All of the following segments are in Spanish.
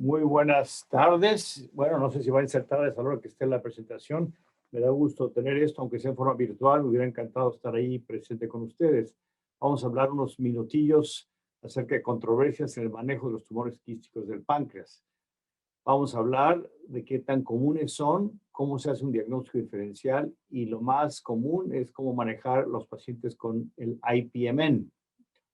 Muy buenas tardes. Bueno, no sé si van a ser tardes a la hora que esté la presentación. Me da gusto tener esto, aunque sea en forma virtual. Me hubiera encantado estar ahí presente con ustedes. Vamos a hablar unos minutillos acerca de controversias en el manejo de los tumores quísticos del páncreas. Vamos a hablar de qué tan comunes son, cómo se hace un diagnóstico diferencial y lo más común es cómo manejar los pacientes con el IPMN,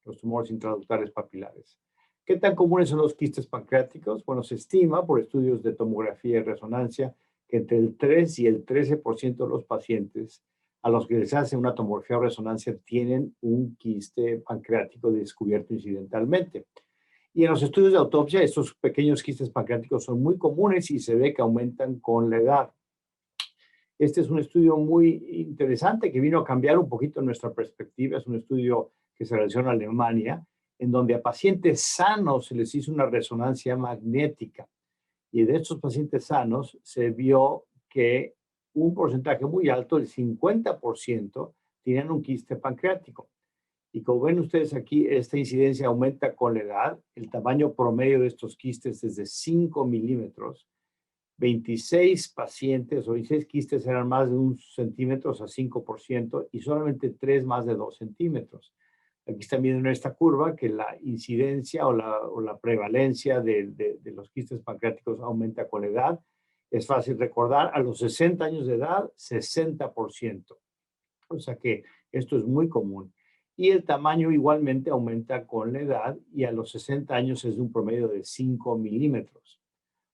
los tumores intraductales papilares. ¿Qué tan comunes son los quistes pancreáticos? Bueno, se estima por estudios de tomografía y resonancia que entre el 3 y el 13% de los pacientes a los que les hace una tomografía o resonancia tienen un quiste pancreático descubierto incidentalmente. Y en los estudios de autopsia, estos pequeños quistes pancreáticos son muy comunes y se ve que aumentan con la edad. Este es un estudio muy interesante que vino a cambiar un poquito nuestra perspectiva. Es un estudio que se realizó en Alemania, en donde a pacientes sanos se les hizo una resonancia magnética. Y de estos pacientes sanos se vio que un porcentaje muy alto, el 50%, tenían un quiste pancreático. Y como ven ustedes aquí, esta incidencia aumenta con la edad. El tamaño promedio de estos quistes es de 5 milímetros. 26 pacientes o 26 quistes eran más de 1 centímetro a 5% y solamente 3 más de 2 centímetros. Aquí están viendo en esta curva que la incidencia o la prevalencia de los quistes pancreáticos aumenta con la edad. Es fácil recordar, a los 60 años de edad, 60%. O sea que esto es muy común. Y el tamaño igualmente aumenta con la edad y a los 60 años es de un promedio de 5 milímetros.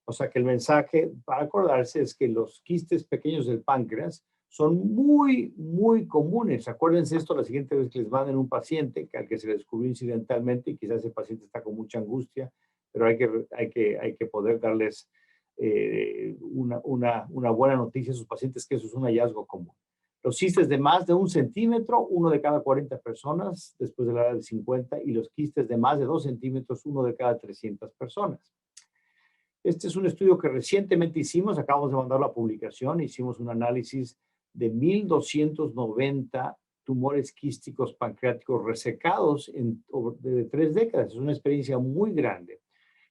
O sea que el mensaje para acordarse es que los quistes pequeños del páncreas son muy, muy comunes. Acuérdense esto la siguiente vez que les manden un paciente al que se le descubrió incidentalmente y quizás ese paciente está con mucha angustia, pero hay que poder darles una buena noticia a sus pacientes que eso es un hallazgo común. Los quistes de más de 1 centímetro, 1 de cada 40 personas después de la edad de 50, y los quistes de más de 2 centímetros, 1 de cada 300 personas. Este es un estudio que recientemente hicimos, acabamos de mandar la publicación, hicimos un análisis de 1,290 tumores quísticos pancreáticos resecados de 3 décadas. Es una experiencia muy grande.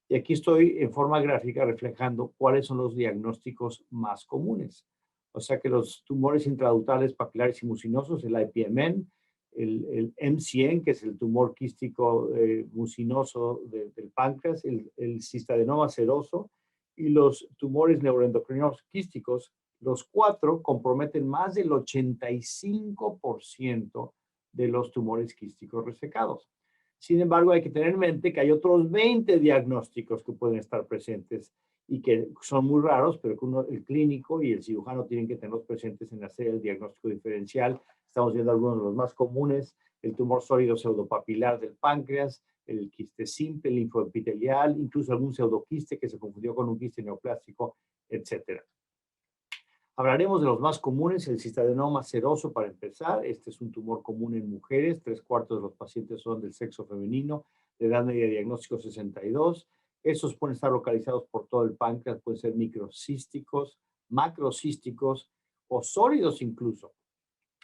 Y aquí estoy en forma gráfica reflejando cuáles son los diagnósticos más comunes. O sea que los tumores intraductales papilares y mucinosos, el IPMN, el M100, que es el tumor quístico mucinoso del páncreas, el cistadenoma seroso y los tumores neuroendocrinos quísticos, los 4 comprometen más del 85% de los tumores quísticos resecados. Sin embargo, hay que tener en mente que hay otros 20 diagnósticos que pueden estar presentes y que son muy raros, pero que el clínico y el cirujano tienen que tenerlos presentes en hacer el diagnóstico diferencial. Estamos viendo algunos de los más comunes: el tumor sólido pseudopapilar del páncreas, el quiste simple, el linfoepitelial, incluso algún pseudoquiste que se confundió con un quiste neoplástico, etc. Hablaremos de los más comunes, el cistadenoma seroso para empezar. Este es un tumor común en mujeres, 3/4 de los pacientes son del sexo femenino, de edad media de diagnóstico 62. Esos pueden estar localizados por todo el páncreas, pueden ser microcísticos, macrocísticos o sólidos incluso.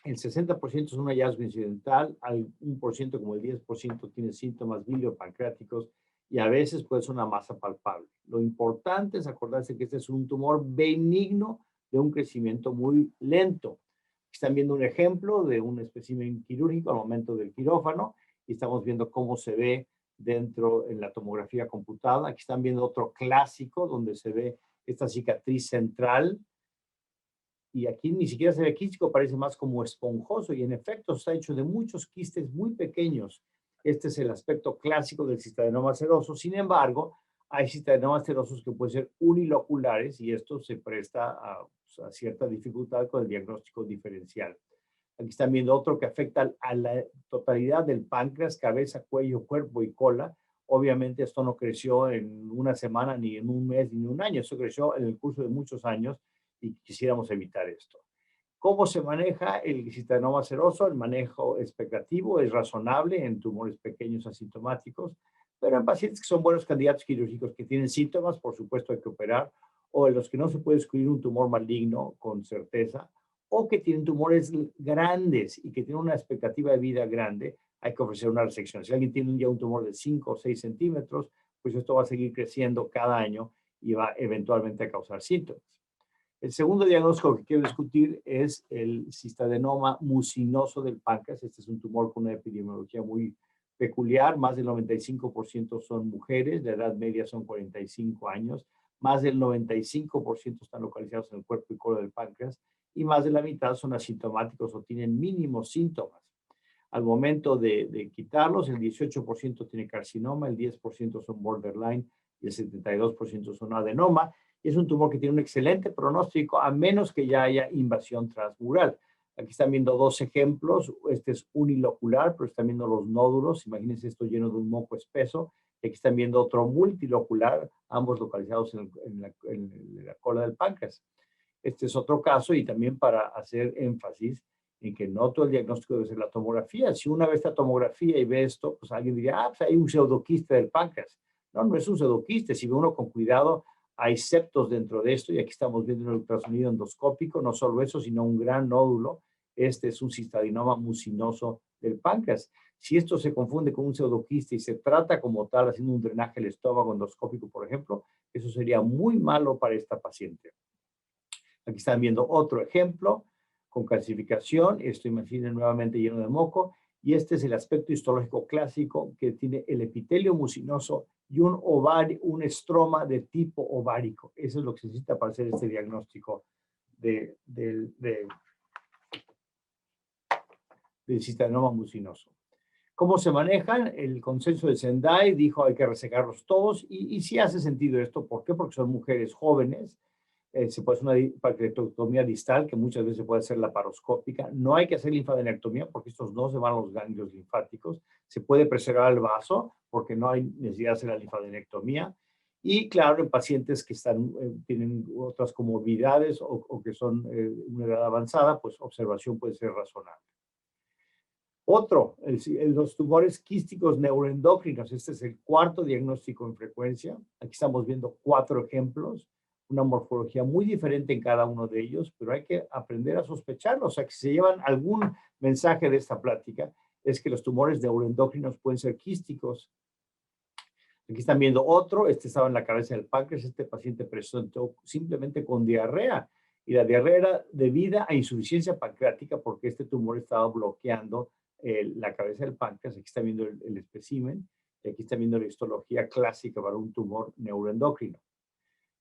El 60% es un hallazgo incidental, al 1% como el 10% tiene síntomas biliopancreáticos y a veces puede ser una masa palpable. Lo importante es acordarse que este es un tumor benigno de un crecimiento muy lento. Están viendo un ejemplo de un espécimen quirúrgico al momento del quirófano y estamos viendo cómo se ve dentro en la tomografía computada. Aquí están viendo otro clásico donde se ve esta cicatriz central y aquí ni siquiera se ve quístico, parece más como esponjoso y en efecto está hecho de muchos quistes muy pequeños. Este es el aspecto clásico del cistadenoma seroso. Sin embargo, hay cistadenomas serosos que pueden ser uniloculares y esto se presta a cierta dificultad con el diagnóstico diferencial. Aquí están viendo otro que afecta a la totalidad del páncreas, cabeza, cuello, cuerpo y cola. Obviamente esto no creció en una semana, ni en un mes, ni en un año. Esto creció en el curso de muchos años y quisiéramos evitar esto. ¿Cómo se maneja el cistadenoma seroso? El manejo expectativo es razonable en tumores pequeños asintomáticos, pero en pacientes que son buenos candidatos quirúrgicos que tienen síntomas, por supuesto hay que operar, o en los que no se puede descubrir un tumor maligno con certeza, o que tienen tumores grandes y que tienen una expectativa de vida grande, hay que ofrecer una resección. Si alguien tiene ya un tumor de 5 o 6 centímetros, pues esto va a seguir creciendo cada año y va eventualmente a causar síntomas. El segundo diagnóstico que quiero discutir es el cistadenoma mucinoso del páncreas. Este es un tumor con una epidemiología muy peculiar. Más del 95% son mujeres, la edad media son 45 años. Más del 95% están localizados en el cuerpo y cola del páncreas y más de la mitad son asintomáticos o tienen mínimos síntomas. Al momento de quitarlos, el 18% tiene carcinoma, el 10% son borderline y el 72% son adenoma. Y es un tumor que tiene un excelente pronóstico a menos que ya haya invasión transmural. Aquí están viendo dos ejemplos. Este es unilocular, pero están viendo los nódulos. Imagínense esto lleno de un moco espeso. Y aquí están viendo otro multilocular, ambos localizados en la cola del páncreas. Este es otro caso y también para hacer énfasis en que no todo el diagnóstico debe ser la tomografía. Si una ve esta tomografía y ve esto, pues alguien diría, pues hay un pseudoquiste del páncreas. No, no es un pseudoquiste. Si ve uno con cuidado, hay septos dentro de esto y aquí estamos viendo el ultrasonido endoscópico, no solo eso, sino un gran nódulo. Este es un cistadenoma mucinoso del páncreas. Si esto se confunde con un pseudoquiste y se trata como tal, haciendo un drenaje del estómago endoscópico, por ejemplo, eso sería muy malo para esta paciente. Aquí están viendo otro ejemplo con calcificación. Esto imaginen nuevamente lleno de moco. Y este es el aspecto histológico clásico que tiene el epitelio mucinoso y un ovario, un estroma de tipo ovárico. Eso es lo que se necesita para hacer este diagnóstico del cistadenoma mucinoso. ¿Cómo se manejan? El consenso de Sendai dijo hay que resecarlos todos y sí hace sentido esto. ¿Por qué? Porque son mujeres jóvenes. Se puede hacer una pancreatectomía distal, que muchas veces puede ser laparoscópica. No hay que hacer linfadenectomía porque estos no se van a los ganglios linfáticos. Se puede preservar el vaso porque no hay necesidad de hacer la linfadenectomía. Y claro, en pacientes que tienen otras comorbilidades o que son una edad avanzada, pues observación puede ser razonable. Otro, los tumores quísticos neuroendocrinos. Este es el cuarto diagnóstico en frecuencia. Aquí estamos viendo 4 ejemplos. Una morfología muy diferente en cada uno de ellos, pero hay que aprender a sospecharlo. O sea, que si se llevan algún mensaje de esta plática, es que los tumores neuroendocrinos pueden ser quísticos. Aquí están viendo otro. Este estaba en la cabeza del páncreas. Este paciente presentó simplemente con diarrea. Y la diarrea era debida a insuficiencia pancreática porque este tumor estaba bloqueando la cabeza del páncreas. Aquí está viendo el espécimen. Y aquí está viendo la histología clásica para un tumor neuroendocrino.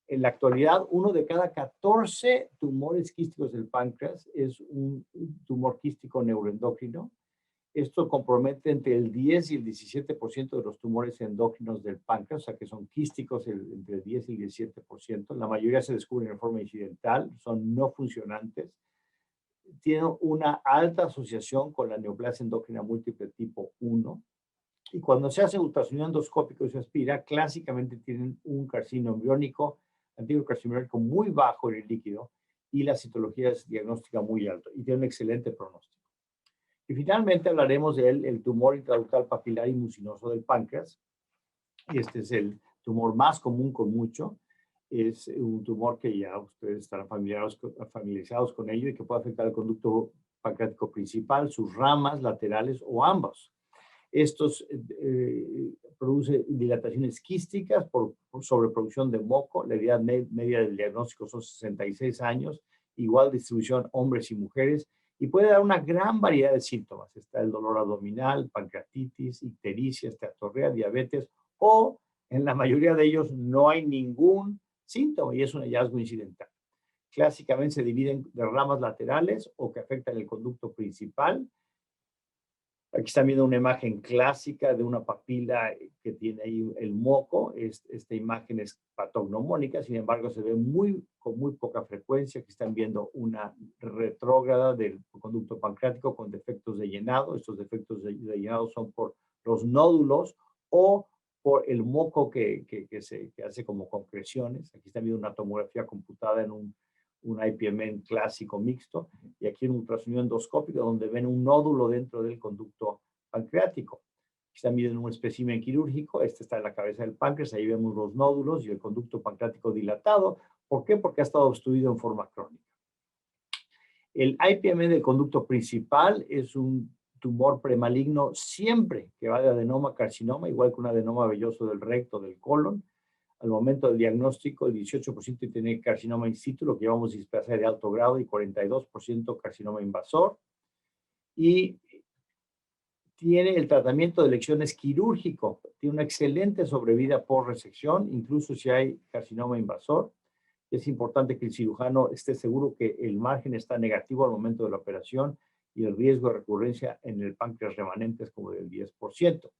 En la actualidad, 1 de cada 14 tumores quísticos del páncreas es un tumor quístico neuroendocrino. Esto compromete entre el 10 y el 17% de los tumores endócrinos del páncreas, o sea que son quísticos entre el 10 y el 17%. La mayoría se descubren en forma incidental, son no funcionantes. Tienen una alta asociación con la neoplasia endócrina múltiple tipo 1. Y cuando se hace ultrasonido endoscópico y se aspira, clásicamente tienen un carcinoma embriónico, antiguo carcinoma muy bajo en el líquido y la citología es diagnóstica muy alta y tiene un excelente pronóstico. Y finalmente hablaremos del tumor intraductal papilar y mucinoso del páncreas. Y este es el tumor más común con mucho. Es un tumor que ya ustedes estarán familiarizados con ello y que puede afectar el conducto pancreático principal, sus ramas laterales o ambos. Estos producen dilataciones quísticas por sobreproducción de moco. La edad media del diagnóstico son 66 años, igual distribución hombres y mujeres, y puede dar una gran variedad de síntomas. Está el dolor abdominal, pancreatitis, ictericia, esteatorrea, diabetes, o en la mayoría de ellos no hay ningún síntoma y es un hallazgo incidental. Clásicamente se dividen de ramas laterales o que afectan el conducto principal. Aquí están viendo una imagen clásica de una papila que tiene ahí el moco. Esta imagen es patognomónica, sin embargo, se ve con muy poca frecuencia. Aquí están viendo una retrógrada del conducto pancreático con defectos de llenado. Estos defectos de llenado son por los nódulos o por el moco que hace como concreciones. Aquí están viendo una tomografía computada en un IPM clásico mixto, y aquí un ultrasonido endoscópico donde ven un nódulo dentro del conducto pancreático. Aquí están viendo un espécimen quirúrgico, este está en la cabeza del páncreas, ahí vemos los nódulos y el conducto pancreático dilatado. ¿Por qué? Porque ha estado obstruido en forma crónica. El IPM del conducto principal es un tumor premaligno siempre que va de adenoma a carcinoma, igual que un adenoma velloso del recto, del colon. Al momento del diagnóstico, el 18% tiene carcinoma in situ, lo que llamamos displasia de alto grado, y 42% carcinoma invasor. Y tiene el tratamiento de elección es quirúrgico, tiene una excelente sobrevida por resección, incluso si hay carcinoma invasor. Es importante que el cirujano esté seguro que el margen está negativo al momento de la operación y el riesgo de recurrencia en el páncreas remanente es como del 10%.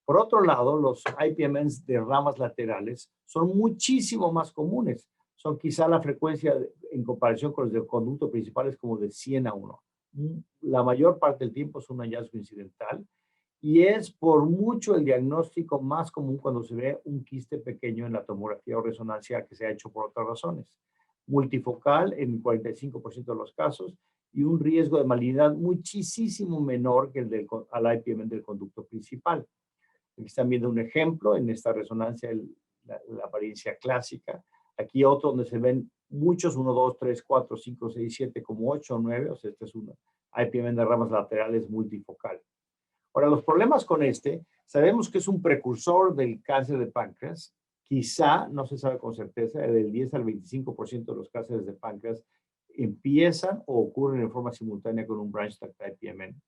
Por otro lado, los IPMNs de ramas laterales son muchísimo más comunes. Son quizá la frecuencia en comparación con los del conducto principal es como de 100 a 1. La mayor parte del tiempo es un hallazgo incidental y es por mucho el diagnóstico más común cuando se ve un quiste pequeño en la tomografía o resonancia que se ha hecho por otras razones. Multifocal en 45% de los casos y un riesgo de malignidad muchísimo menor que el al IPMN del conducto principal. Aquí están viendo un ejemplo en esta resonancia, la apariencia clásica. Aquí otro donde se ven muchos, 1, 2, 3, 4, 5, 6, 7, como 8 o 9. O sea, este es un IPMN de ramas laterales multifocal. Ahora, los problemas con sabemos que es un precursor del cáncer de páncreas. Quizá, no se sabe con certeza, del 10 al 25% de los cánceres de páncreas empiezan o ocurren en forma simultánea con un branch duct IPMN.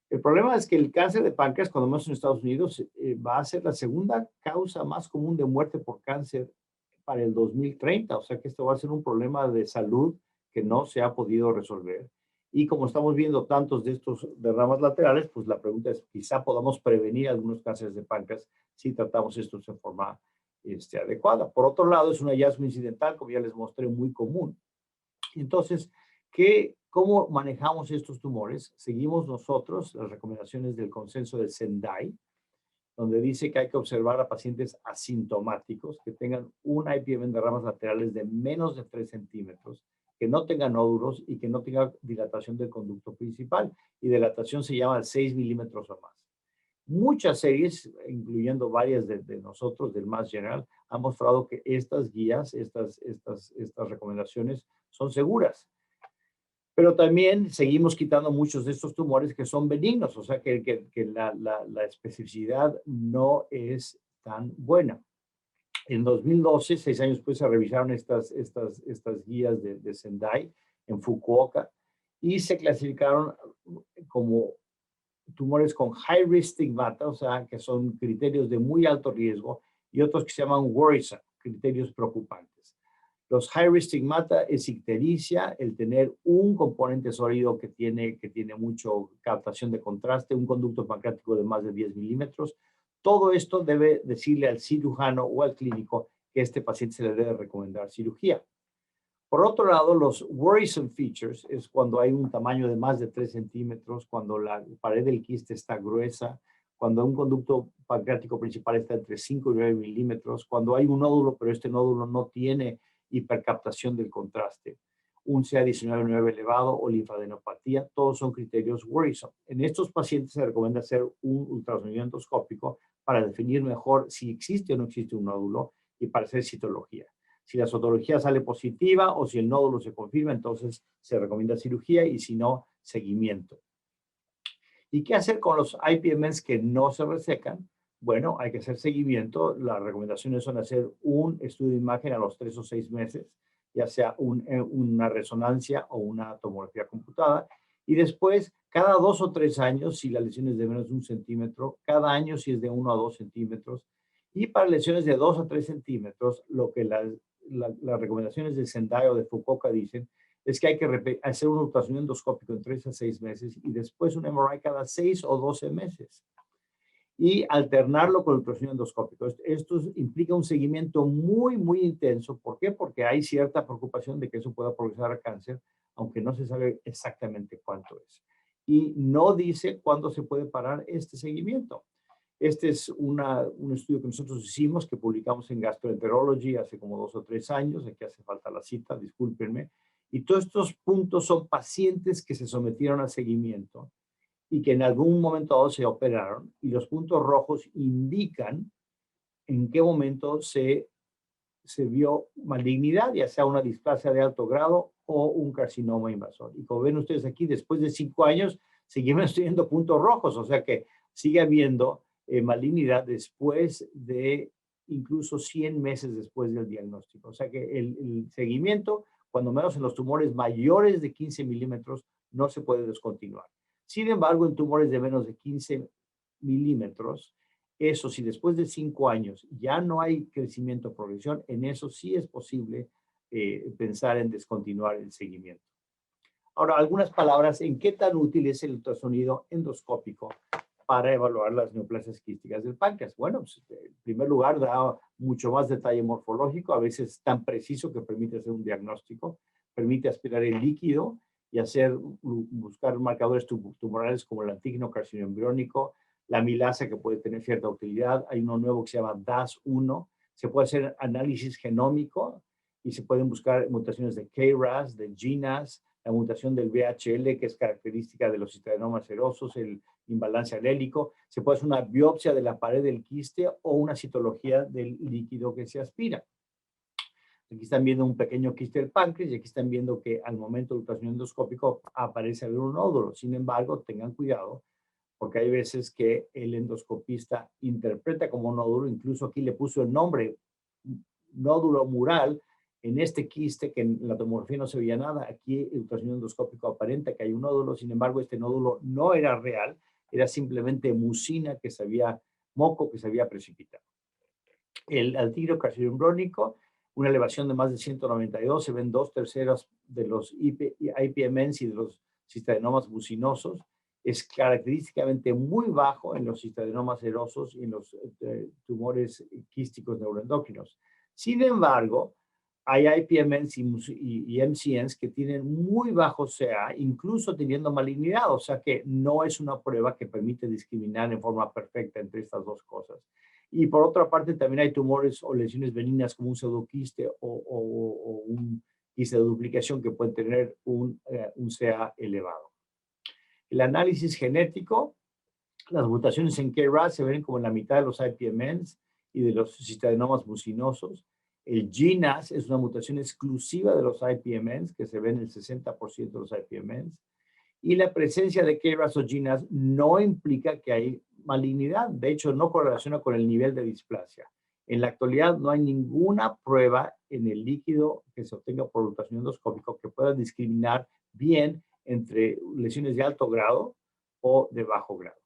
El problema es que el cáncer de páncreas, cuando vemos en Estados Unidos, va a ser la segunda causa más común de muerte por cáncer para el 2030. O sea que esto va a ser un problema de salud que no se ha podido resolver. Y como estamos viendo tantos de estos de ramas laterales, pues la pregunta es, quizá podamos prevenir algunos cánceres de páncreas si tratamos estos en forma adecuada. Por otro lado, es un hallazgo incidental, como ya les mostré, muy común. Entonces, ¿cómo manejamos estos tumores? Seguimos nosotros las recomendaciones del consenso del Sendai, donde dice que hay que observar a pacientes asintomáticos que tengan un IPMN de ramas laterales de menos de 3 centímetros, que no tengan nódulos y que no tengan dilatación del conducto principal. Y dilatación se llama 6 milímetros o más. Muchas series, incluyendo varias de nosotros, del Mass General, han mostrado que estas guías, estas recomendaciones son seguras. Pero también seguimos quitando muchos de estos tumores que son benignos, o sea que la especificidad no es tan buena. En 2012, 6 años después, se revisaron estas guías de Sendai en Fukuoka y se clasificaron como tumores con high risk stigmata, o sea, que son criterios de muy alto riesgo, y otros que se llaman worrisome, criterios preocupantes. Los high risk stigmata es ictericia, el tener un componente sólido que tiene mucha captación de contraste, un conducto pancreático de más de 10 milímetros. Todo esto debe decirle al cirujano o al clínico que a este paciente se le debe recomendar cirugía. Por otro lado, los worrisome features es cuando hay un tamaño de más de 3 centímetros, cuando la pared del quiste está gruesa, cuando un conducto pancreático principal está entre 5 y 9 milímetros, cuando hay un nódulo, pero este nódulo no tiene hipercaptación del contraste, un CA19 elevado o linfadenopatía, todos son criterios worrisome. En estos pacientes se recomienda hacer un ultrasonido endoscópico para definir mejor si existe o no existe un nódulo y para hacer citología. Si la citología sale positiva o si el nódulo se confirma, entonces se recomienda cirugía y si no, seguimiento. ¿Y qué hacer con los IPMNs que no se resecan? Bueno, hay que hacer seguimiento. Las recomendaciones son hacer un estudio de imagen a los 3 o 6 meses, ya sea una resonancia o una tomografía computada. Y después, cada 2 o 3 años, si la lesión es de menos de 1 centímetro, cada año si es de 1 a 2 centímetros. Y para lesiones de 2 a 3 centímetros, lo que las recomendaciones de Sendai o de Fukuoka dicen es que hay que hacer un ultrasonido endoscópico en 3 a 6 meses y después un MRI cada 6 o 12 meses. Y alternarlo con el ultrasonido endoscópico. Esto implica un seguimiento muy, muy intenso. ¿Por qué? Porque hay cierta preocupación de que eso pueda progresar a cáncer, aunque no se sabe exactamente cuánto es. Y no dice cuándo se puede parar este seguimiento. Este es un estudio que nosotros hicimos, que publicamos en Gastroenterology hace como 2 o 3 años. Aquí hace falta la cita, discúlpenme. Y todos estos puntos son pacientes que se sometieron a seguimiento y que en algún momento dado se operaron. Y los puntos rojos indican en qué momento se vio malignidad, ya sea una displasia de alto grado o un carcinoma invasor. Y como ven ustedes aquí, después de 5 años, seguimos teniendo puntos rojos, o sea que sigue habiendo malignidad después de incluso 100 meses después del diagnóstico. O sea que el seguimiento, cuando menos en los tumores mayores de 15 milímetros, no se puede descontinuar. Sin embargo, en tumores de menos de 15 milímetros, eso si después de 5 años ya no hay crecimiento o progresión, en eso sí es posible pensar en descontinuar el seguimiento. Ahora, algunas palabras en qué tan útil es el ultrasonido endoscópico para evaluar las neoplasias quísticas del páncreas. Bueno, pues, en primer lugar, da mucho más detalle morfológico, a veces tan preciso que permite hacer un diagnóstico, permite aspirar el líquido y buscar marcadores tumorales como el antígeno carcinoembriónico, la amilasa, que puede tener cierta utilidad. Hay uno nuevo que se llama DAS1. Se puede hacer análisis genómico y se pueden buscar mutaciones de KRAS, de GNAS, la mutación del VHL, que es característica de los citadenomas serosos, el imbalance alélico. Se puede hacer una biopsia de la pared del quiste o una citología del líquido que se aspira. Aquí están viendo un pequeño quiste del páncreas y aquí están viendo que al momento del ultrasonido endoscópico aparece haber un nódulo. Sin embargo, tengan cuidado porque hay veces que el endoscopista interpreta como nódulo, incluso aquí le puso el nombre nódulo mural en este quiste, que en la tomografía no se veía nada. Aquí el ultrasonido endoscópico aparenta que hay un nódulo, sin embargo este nódulo no era real, era simplemente mucina moco que se había precipitado. El antígeno carcinoembrónico, una elevación de más de 192, se ven 2/3 de los IPMNs y de los cistadenomas mucinosos. Es característicamente muy bajo en los cistadenomas serosos y en los tumores quísticos neuroendocrinos. Sin embargo, hay IPMNs y MCNs que tienen muy bajo CA, incluso teniendo malignidad, o sea que no es una prueba que permite discriminar en forma perfecta entre estas dos cosas. Y por otra parte, también hay tumores o lesiones benignas como un pseudoquiste o un quiste de duplicación que pueden tener un CA elevado. El análisis genético, las mutaciones en KRAS se ven como en la mitad de los IPMNs y de los citadenomas mucinosos. El GNAS es una mutación exclusiva de los IPMNs que se ven en el 60% de los IPMNs. Y la presencia de KRAS o GNAS no implica que hay malignidad. De hecho, no correlaciona con el nivel de displasia. En la actualidad no hay ninguna prueba en el líquido que se obtenga por ultrasonido endoscópico que pueda discriminar bien entre lesiones de alto grado o de bajo grado.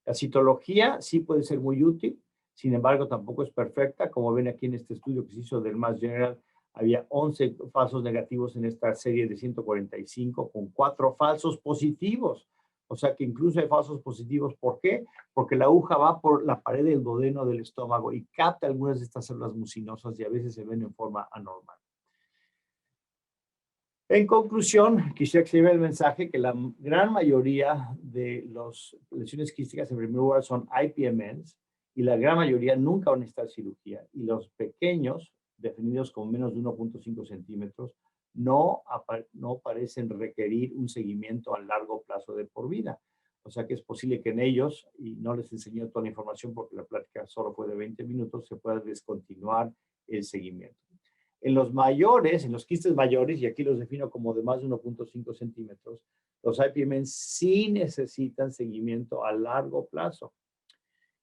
La citología sí puede ser muy útil, sin embargo tampoco es perfecta. Como ven aquí en este estudio que se hizo del Mass General, había 11 falsos negativos en esta serie de 145 con 4 falsos positivos. O sea que incluso hay falsos positivos. ¿Por qué? Porque la aguja va por la pared del duodeno del estómago y capta algunas de estas células mucinosas y a veces se ven en forma anormal. En conclusión, quisiera que se lleve el mensaje que la gran mayoría de las lesiones quísticas en primer lugar son IPMNs y la gran mayoría nunca van a necesitar cirugía. Y los pequeños, definidos como menos de 1.5 centímetros, no parecen requerir un seguimiento a largo plazo de por vida. O sea que es posible que en ellos, y no les enseñé toda la información porque la plática solo fue de 20 minutos, se pueda descontinuar el seguimiento. En los mayores, en los quistes mayores, y aquí los defino como de más de 1.5 centímetros, los IPMN sí necesitan seguimiento a largo plazo.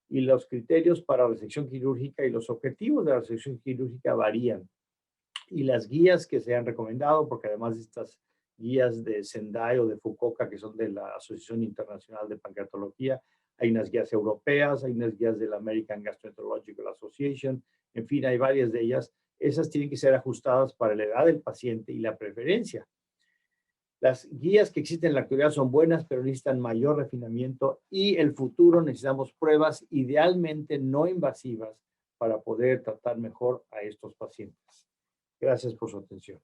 Y los criterios para resección quirúrgica y los objetivos de la resección quirúrgica varían. Y las guías que se han recomendado, porque además de estas guías de Sendai o de Fukuoka, que son de la Asociación Internacional de Pancreatología, hay unas guías europeas, hay unas guías de la American Gastroenterological Association, en fin, hay varias de ellas. Esas tienen que ser ajustadas para la edad del paciente y la preferencia. Las guías que existen en la actualidad son buenas, pero necesitan mayor refinamiento y el futuro necesitamos pruebas idealmente no invasivas para poder tratar mejor a estos pacientes. Gracias por su atención.